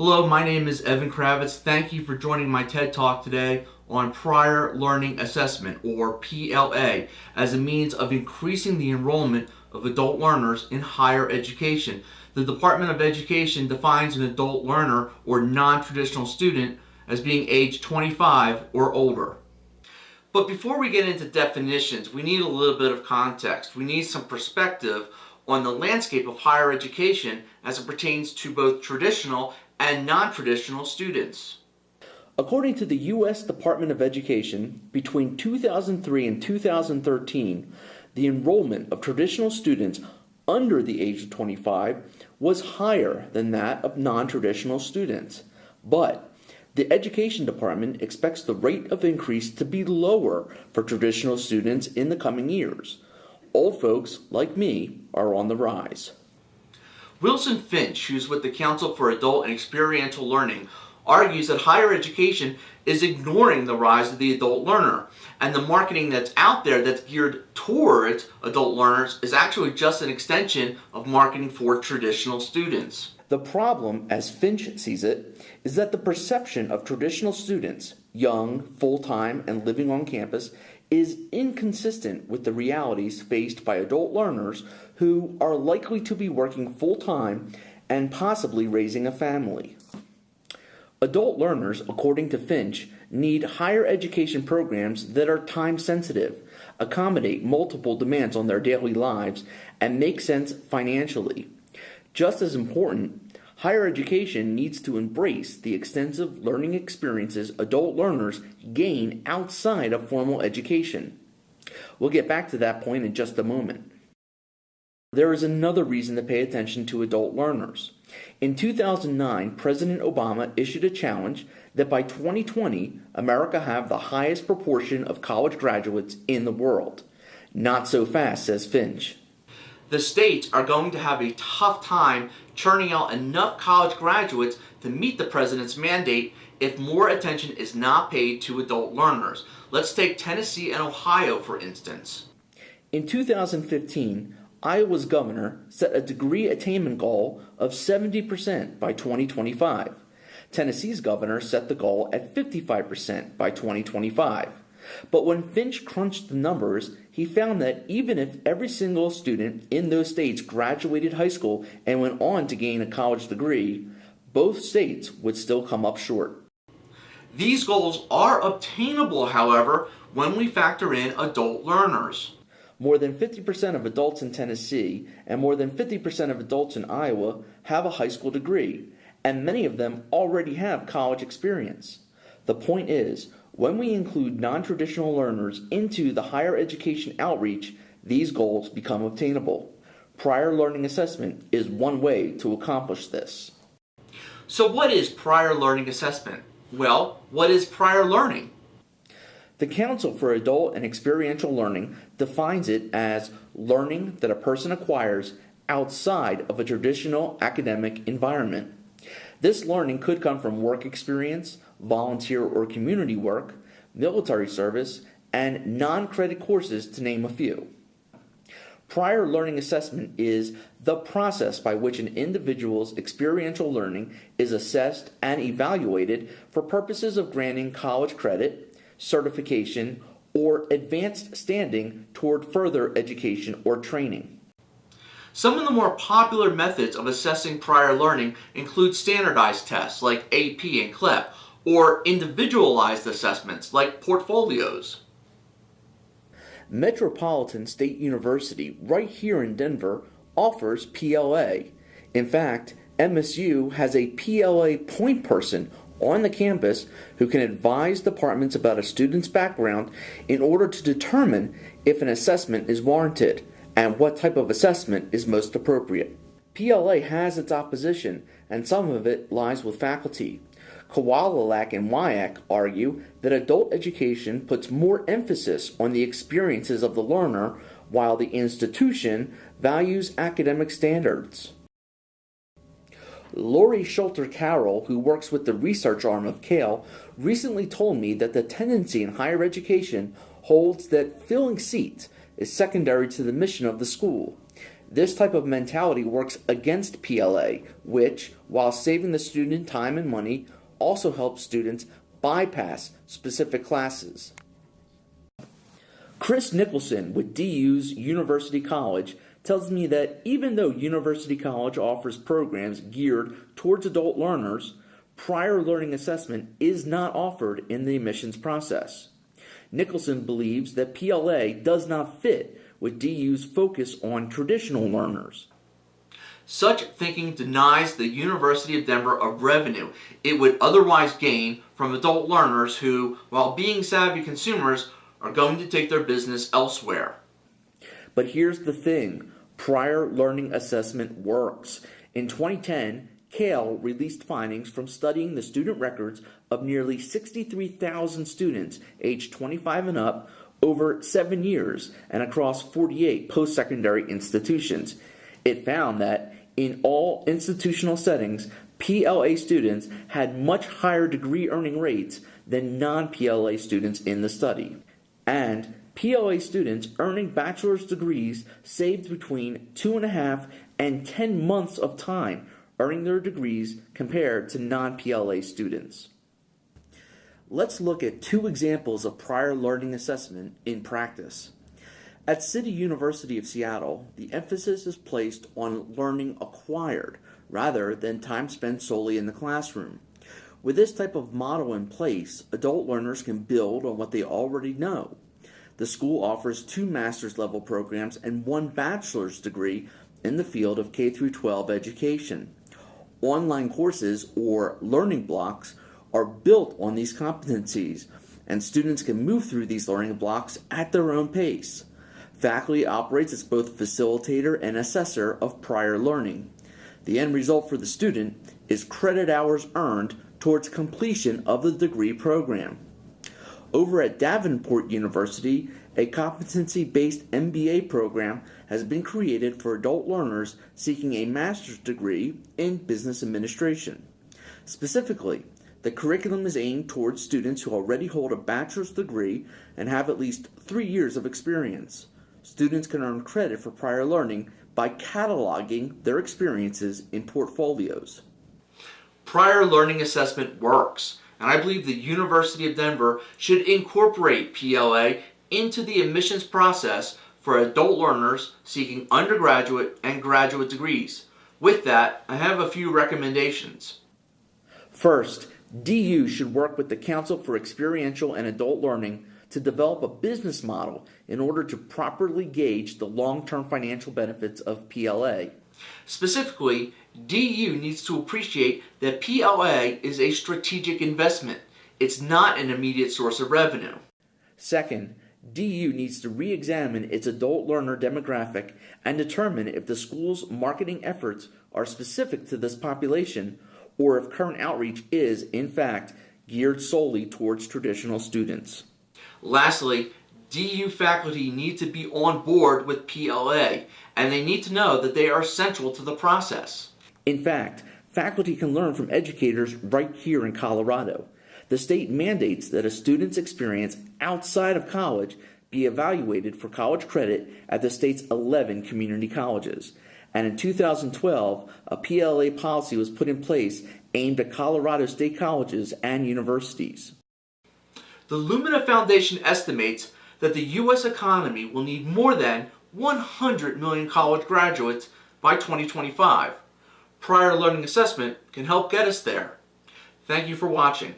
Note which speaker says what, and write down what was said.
Speaker 1: Hello, my name is Evan Kravitz. Thank you for joining my TED Talk today on Prior Learning Assessment, or PLA, as a means of increasing the enrollment of adult learners in higher education. The Department of Education defines an adult learner or non-traditional student as being age 25 or older. But before we get into definitions, we need a little bit of context. We need some perspective on the landscape of higher education as it pertains to both traditional and non-traditional students.
Speaker 2: According to the U.S. Department of Education, between 2003 and 2013, the enrollment of traditional students under the age of 25 was higher than that of non-traditional students. But the Education Department expects the rate of increase to be lower for traditional students in the coming years. Old folks, like me, are on the rise.
Speaker 1: Wilson Finch, who's with the Council for Adult and Experiential Learning, argues that higher education is ignoring the rise of the adult learner, and the marketing that's out there that's geared towards adult learners is actually just an extension of marketing for traditional students.
Speaker 2: The problem, as Finch sees it, is that the perception of traditional students, young, full-time, and living on campus, is inconsistent with the realities faced by adult learners who are likely to be working full-time and possibly raising a family. Adult learners, according to Finch, need higher education programs that are time-sensitive, accommodate multiple demands on their daily lives, and make sense financially. Just as important, higher education needs to embrace the extensive learning experiences adult learners gain outside of formal education. We'll get back to that point in just a moment. There is another reason to pay attention to adult learners. In 2009, President Obama issued a challenge that by 2020, America have the highest proportion of college graduates in the world. Not so fast, says Finch.
Speaker 1: The states are going to have a tough time churning out enough college graduates to meet the president's mandate if more attention is not paid to adult learners. Let's take Tennessee and Ohio, for instance.
Speaker 2: In 2015, Iowa's governor set a degree attainment goal of 70% by 2025. Tennessee's governor set the goal at 55% by 2025. But when Finch crunched the numbers, he found that even if every single student in those states graduated high school and went on to gain a college degree, both states would still come up short.
Speaker 1: These goals are obtainable, however, when we factor in adult learners.
Speaker 2: More than 50% of adults in Tennessee and more than 50% of adults in Iowa have a high school degree, and many of them already have college experience. The point is, when we include non-traditional learners into the higher education outreach, these goals become obtainable. Prior learning assessment is one way to accomplish this.
Speaker 1: So what is prior learning assessment? Well, what is prior learning?
Speaker 2: The Council for Adult and Experiential Learning defines it as learning that a person acquires outside of a traditional academic environment. This learning could come from work experience, volunteer or community work, military service, and non-credit courses, to name a few. Prior learning assessment is the process by which an individual's experiential learning is assessed and evaluated for purposes of granting college credit, certification, or advanced standing toward further education or training.
Speaker 1: Some of the more popular methods of assessing prior learning include standardized tests like AP and CLEP, or individualized assessments like portfolios.
Speaker 2: Metropolitan State University, right here in Denver, offers PLA. In fact, MSU has a PLA point person on the campus who can advise departments about a student's background in order to determine if an assessment is warranted and what type of assessment is most appropriate. PLA has its opposition, and some of it lies with faculty. Kowalczak and Wyack argue that adult education puts more emphasis on the experiences of the learner, while the institution values academic standards. Lori Schulter-Carroll, who works with the research arm of CALE, recently told me that the tendency in higher education holds that filling seats is secondary to the mission of the school. This type of mentality works against PLA, which, while saving the student time and money, also helps students bypass specific classes. Chris Nicholson with DU's University College tells me that even though University College offers programs geared towards adult learners, prior learning assessment is not offered in the admissions process. Nicholson believes that PLA does not fit with DU's focus on traditional learners.
Speaker 1: Such thinking denies the University of Denver of revenue it would otherwise gain from adult learners who, while being savvy consumers, are going to take their business elsewhere.
Speaker 2: But here's the thing, prior learning assessment works. In 2010, Kale released findings from studying the student records of nearly 63,000 students aged 25 and up over 7 years and across 48 post-secondary institutions. It found that in all institutional settings, PLA students had much higher degree earning rates than non-PLA students in the study. And PLA students earning bachelor's degrees saved between 2.5 and 10 months of time earning their degrees compared to non-PLA students. Let's look at 2 examples of prior learning assessment in practice. At City University of Seattle, the emphasis is placed on learning acquired rather than time spent solely in the classroom. With this type of model in place, adult learners can build on what they already know. The school offers 2 master's level programs and 1 bachelor's degree in the field of K-12 education. Online courses, or learning blocks, are built on these competencies, and students can move through these learning blocks at their own pace. Faculty operates as both facilitator and assessor of prior learning. The end result for the student is credit hours earned towards completion of the degree program. Over at Davenport University, a competency-based MBA program has been created for adult learners seeking a master's degree in business administration. Specifically, the curriculum is aimed towards students who already hold a bachelor's degree and have at least 3 years of experience. Students can earn credit for prior learning by cataloging their experiences in portfolios.
Speaker 1: Prior learning assessment works, and I believe the University of Denver should incorporate PLA into the admissions process for adult learners seeking undergraduate and graduate degrees. With that, I have a few recommendations.
Speaker 2: First, DU should work with the Council for Experiential and Adult Learning to develop a business model in order to properly gauge the long-term financial benefits of PLA.
Speaker 1: Specifically, DU needs to appreciate that PLA is a strategic investment. It's not an immediate source of revenue.
Speaker 2: Second, DU needs to re-examine its adult learner demographic and determine if the school's marketing efforts are specific to this population or if current outreach is, in fact, geared solely towards traditional students.
Speaker 1: Lastly, DU faculty need to be on board with PLA, and they need to know that they are central to the process.
Speaker 2: In fact, faculty can learn from educators right here in Colorado. The state mandates that a student's experience outside of college be evaluated for college credit at the state's 11 community colleges. And in 2012, a PLA policy was put in place aimed at Colorado state colleges and universities.
Speaker 1: The Lumina Foundation estimates that the U.S. economy will need more than 100 million college graduates by 2025. Prior learning assessment can help get us there. Thank you for watching.